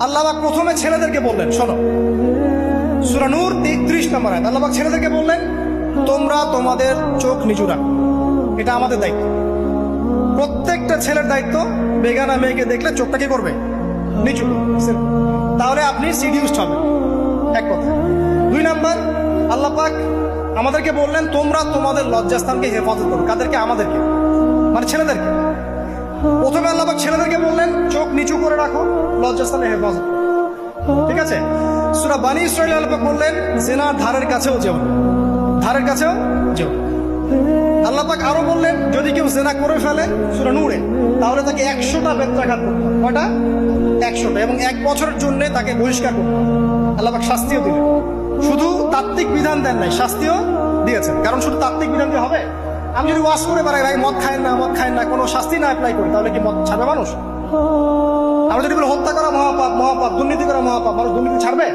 আল্লাহ পাক প্রথমে ছেলেদেরকে বললেন, শোনো সূরা নূর 33 নম্বর আয়াত। আল্লাহ পাক ছেলেদেরকে বললেন, তোমরা তোমাদের চোখ নিচু রাখো, এটা আমাদের দায়িত্ব। প্রত্যেকটা ছেলের দায়িত্ব বেগানা মেয়েকে দেখলে চোখটা কি করবে, নিচু করবে। তাহলে আপনি সিডিউসড হবেন, এক কথা। 2 নাম্বার, আল্লাহ পাক আমাদেরকে বললেন, তোমরা তোমাদের লজ্জাস্থানকে হেফাজত করো। কাদেরকে? আমাদেরকে, মানে ছেলেদেরকে। প্রথমে আল্লাহ পাক ছেলেদেরকে বললেন, চোখ নিচু করে রাখো, লজ্জাস্থানে হেফাজত করো। ঠিক আছে? সূরা বানী ইসরাঈল আল্লাহ পাক বললেন, জিনার ধারের কাছেও যেও না, ধারের কাছেও যেও না। আল্লাহ পাক আরো বললেন, যদি কেউ জিনা করে ফেলে সূরা নূরে, তাহলে তাকে 100টা বেত্রাঘাত করতে হবে। কয়টা? 100টা, এবং 1 বছরের জন্য তাকে বহিষ্কার করতে হবে। আল্লাহ পাক শাস্তিও দিলেন, শুধু তাত্ত্বিক বিধান দেন নাই, শাস্তিও দিয়েছেন। কারণ শুধু তাত্ত্বিক বিধান দিয়ে হবে? আমি যদি ওয়াজ করে বেড়াই, ভাই মদ খায় না, মদ খায় না, কোনো শাস্তি না অ্যাপ্লাই করি, তাহলে কি মদ ছাড়বে মানুষ? আমরা যদি বলি হত্যা করা মহাপাপ, মহাপাপ, দুর্নীতি করা মহাপাপ, মানুষ দুর্নীতি ছাড়বে?